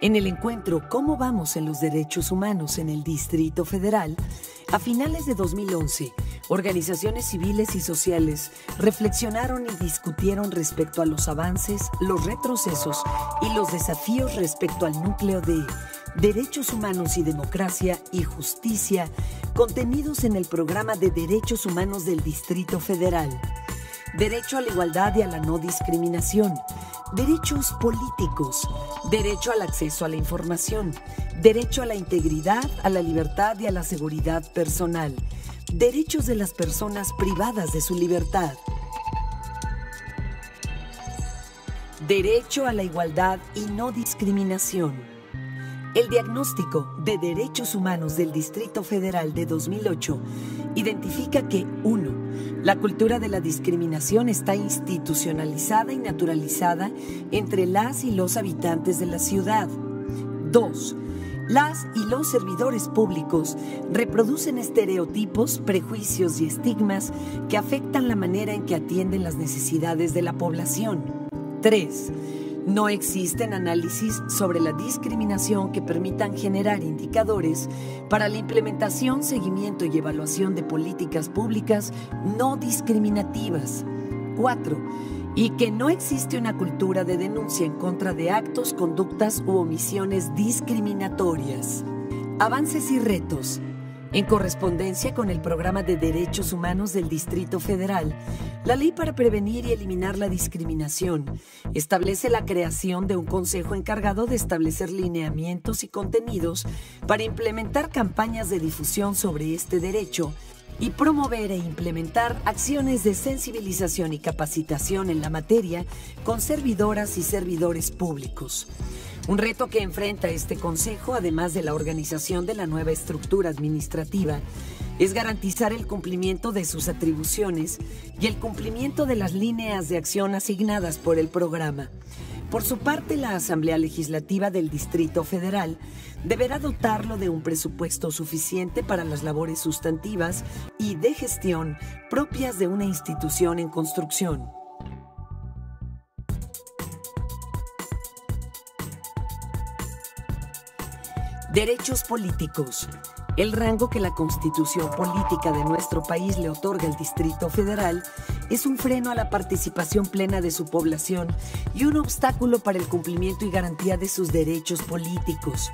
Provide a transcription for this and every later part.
En el encuentro ¿Cómo vamos en los derechos humanos en el Distrito Federal?, a finales de 2011, organizaciones civiles y sociales reflexionaron y discutieron respecto a los avances, los retrocesos y los desafíos respecto al núcleo de Derechos Humanos y Democracia y Justicia, contenidos en el Programa de Derechos Humanos del Distrito Federal. Derecho a la igualdad y a la no discriminación, derechos políticos, derecho al acceso a la información, derecho a la integridad, a la libertad y a la seguridad personal, derechos de las personas privadas de su libertad, derecho a la igualdad y no discriminación. El diagnóstico de Derechos Humanos del Distrito Federal de 2008 identifica que 1. La cultura de la discriminación está institucionalizada y naturalizada entre las y los habitantes de la ciudad. 2. Las y los servidores públicos reproducen estereotipos, prejuicios y estigmas que afectan la manera en que atienden las necesidades de la población. 3. No existen análisis sobre la discriminación que permitan generar indicadores para la implementación, seguimiento y evaluación de políticas públicas no discriminativas. 4. Y que no existe una cultura de denuncia en contra de actos, conductas u omisiones discriminatorias. Avances y retos. En correspondencia con el Programa de Derechos Humanos del Distrito Federal, la Ley para Prevenir y Eliminar la Discriminación establece la creación de un consejo encargado de establecer lineamientos y contenidos para implementar campañas de difusión sobre este derecho y promover e implementar acciones de sensibilización y capacitación en la materia con servidoras y servidores públicos. Un reto que enfrenta este Consejo, además de la organización de la nueva estructura administrativa, es garantizar el cumplimiento de sus atribuciones y el cumplimiento de las líneas de acción asignadas por el programa. Por su parte, la Asamblea Legislativa del Distrito Federal deberá dotarlo de un presupuesto suficiente para las labores sustantivas y de gestión propias de una institución en construcción. Derechos políticos. El rango que la Constitución política de nuestro país le otorga al Distrito Federal es un freno a la participación plena de su población y un obstáculo para el cumplimiento y garantía de sus derechos políticos,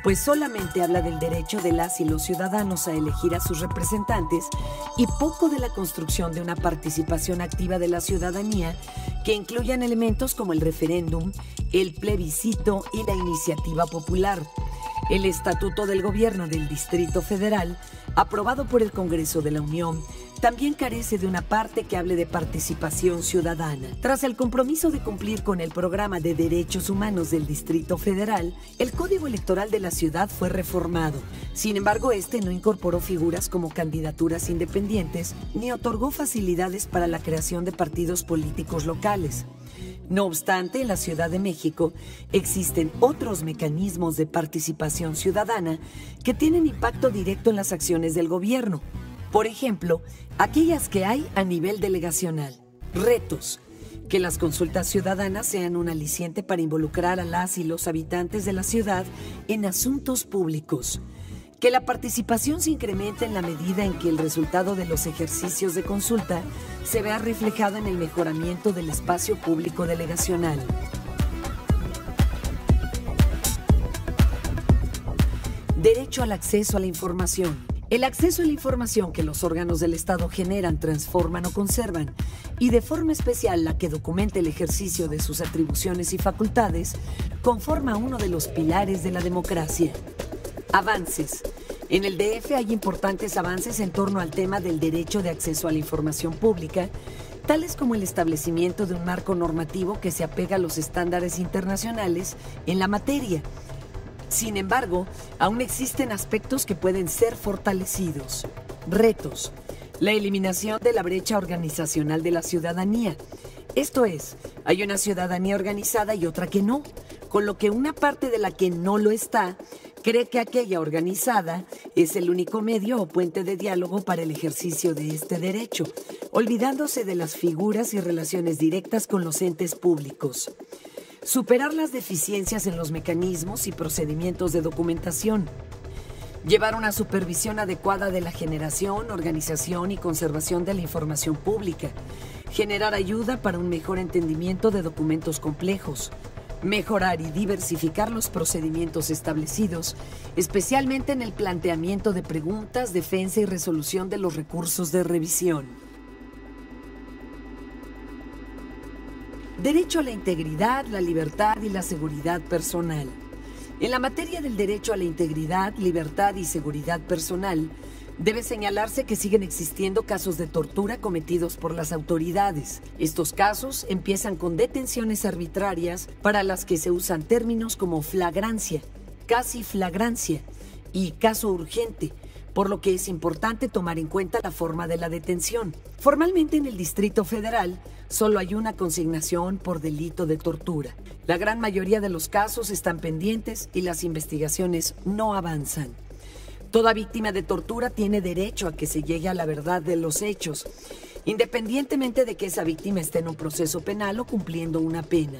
pues solamente habla del derecho de las y los ciudadanos a elegir a sus representantes y poco de la construcción de una participación activa de la ciudadanía que incluyan elementos como el referéndum, el plebiscito y la iniciativa popular. El Estatuto del Gobierno del Distrito Federal, aprobado por el Congreso de la Unión, también carece de una parte que hable de participación ciudadana. Tras el compromiso de cumplir con el Programa de Derechos Humanos del Distrito Federal, el Código Electoral de la ciudad fue reformado. Sin embargo, este no incorporó figuras como candidaturas independientes ni otorgó facilidades para la creación de partidos políticos locales. No obstante, en la Ciudad de México existen otros mecanismos de participación ciudadana que tienen impacto directo en las acciones del gobierno. Por ejemplo, aquellas que hay a nivel delegacional. Retos. Que las consultas ciudadanas sean un aliciente para involucrar a las y los habitantes de la ciudad en asuntos públicos. Que la participación se incremente en la medida en que el resultado de los ejercicios de consulta se vea reflejado en el mejoramiento del espacio público delegacional. Derecho al acceso a la información. El acceso a la información que los órganos del Estado generan, transforman o conservan, y de forma especial la que documenta el ejercicio de sus atribuciones y facultades, conforma uno de los pilares de la democracia. Avances. En el DF hay importantes avances en torno al tema del derecho de acceso a la información pública, tales como el establecimiento de un marco normativo que se apega a los estándares internacionales en la materia. Sin embargo, aún existen aspectos que pueden ser fortalecidos. Retos. La eliminación de la brecha organizacional de la ciudadanía. Esto es, hay una ciudadanía organizada y otra que no, con lo que una parte de la que no lo está Cree que aquella organizada es el único medio o puente de diálogo para el ejercicio de este derecho, olvidándose de las figuras y relaciones directas con los entes públicos. Superar las deficiencias en los mecanismos y procedimientos de documentación. Llevar una supervisión adecuada de la generación, organización y conservación de la información pública. Generar ayuda para un mejor entendimiento de documentos complejos. Mejorar y diversificar los procedimientos establecidos, especialmente en el planteamiento de preguntas, defensa y resolución de los recursos de revisión. Derecho a la integridad, la libertad y la seguridad personal. En la materia del derecho a la integridad, libertad y seguridad personal, debe señalarse que siguen existiendo casos de tortura cometidos por las autoridades. Estos casos empiezan con detenciones arbitrarias para las que se usan términos como flagrancia, casi flagrancia y caso urgente, por lo que es importante tomar en cuenta la forma de la detención. Formalmente en el Distrito Federal solo hay una consignación por delito de tortura. La gran mayoría de los casos están pendientes y las investigaciones no avanzan. Toda víctima de tortura tiene derecho a que se llegue a la verdad de los hechos, independientemente de que esa víctima esté en un proceso penal o cumpliendo una pena.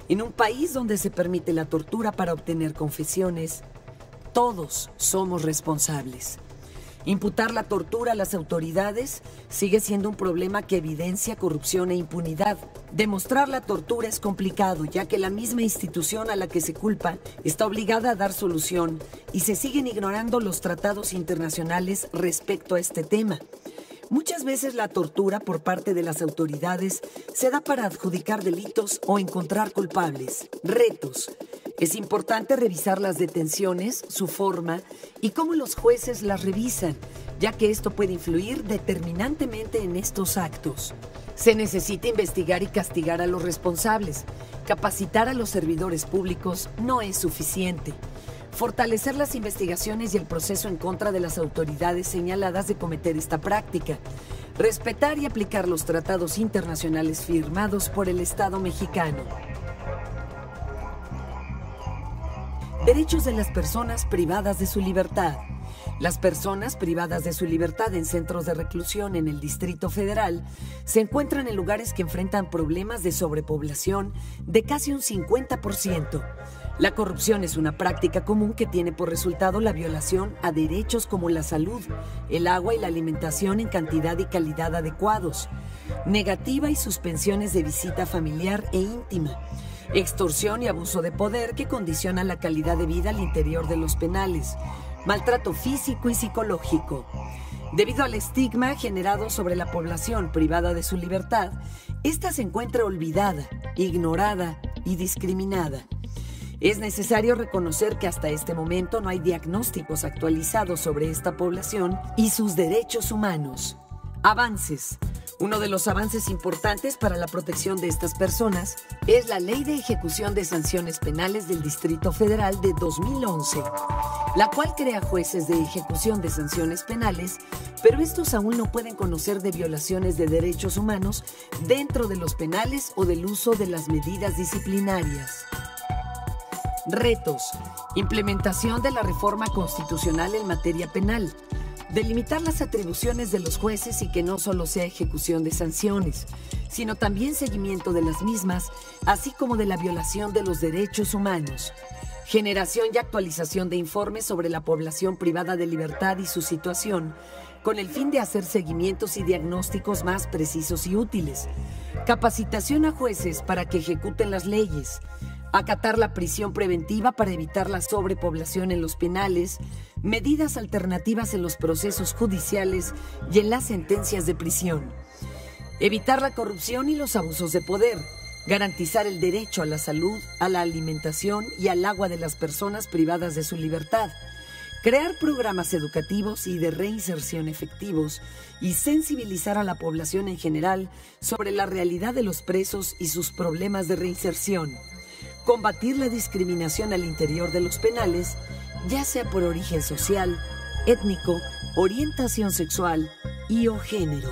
En un país donde se permite la tortura para obtener confesiones, todos somos responsables. Imputar la tortura a las autoridades sigue siendo un problema que evidencia corrupción e impunidad. Demostrar la tortura es complicado, ya que la misma institución a la que se culpa está obligada a dar solución y se siguen ignorando los tratados internacionales respecto a este tema. Muchas veces la tortura por parte de las autoridades se da para adjudicar delitos o encontrar culpables. Retos. Es importante revisar las detenciones, su forma y cómo los jueces las revisan, ya que esto puede influir determinantemente en estos actos. Se necesita investigar y castigar a los responsables. Capacitar a los servidores públicos no es suficiente. Fortalecer las investigaciones y el proceso en contra de las autoridades señaladas de cometer esta práctica. Respetar y aplicar los tratados internacionales firmados por el Estado mexicano. Derechos de las personas privadas de su libertad. Las personas privadas de su libertad en centros de reclusión en el Distrito Federal se encuentran en lugares que enfrentan problemas de sobrepoblación de casi un 50%. La corrupción es una práctica común que tiene por resultado la violación a derechos como la salud, el agua y la alimentación en cantidad y calidad adecuados, negativa y suspensiones de visita familiar e íntima, extorsión y abuso de poder que condiciona la calidad de vida al interior de los penales, maltrato físico y psicológico. Debido al estigma generado sobre la población privada de su libertad, esta se encuentra olvidada, ignorada y discriminada. Es necesario reconocer que hasta este momento no hay diagnósticos actualizados sobre esta población y sus derechos humanos. Avances. Uno de los avances importantes para la protección de estas personas es la Ley de Ejecución de Sanciones Penales del Distrito Federal de 2011, la cual crea jueces de ejecución de sanciones penales, pero estos aún no pueden conocer de violaciones de derechos humanos dentro de los penales o del uso de las medidas disciplinarias. Retos. Implementación de la reforma constitucional en materia penal. Delimitar las atribuciones de los jueces y que no solo sea ejecución de sanciones, sino también seguimiento de las mismas, así como de la violación de los derechos humanos. Generación y actualización de informes sobre la población privada de libertad y su situación, con el fin de hacer seguimientos y diagnósticos más precisos y útiles. Capacitación a jueces para que ejecuten las leyes. Acatar la prisión preventiva para evitar la sobrepoblación en los penales, medidas alternativas en los procesos judiciales y en las sentencias de prisión. Evitar la corrupción y los abusos de poder. Garantizar el derecho a la salud, a la alimentación y al agua de las personas privadas de su libertad. Crear programas educativos y de reinserción efectivos y sensibilizar a la población en general sobre la realidad de los presos y sus problemas de reinserción. Combatir la discriminación al interior de los penales, ya sea por origen social, étnico, orientación sexual y o género.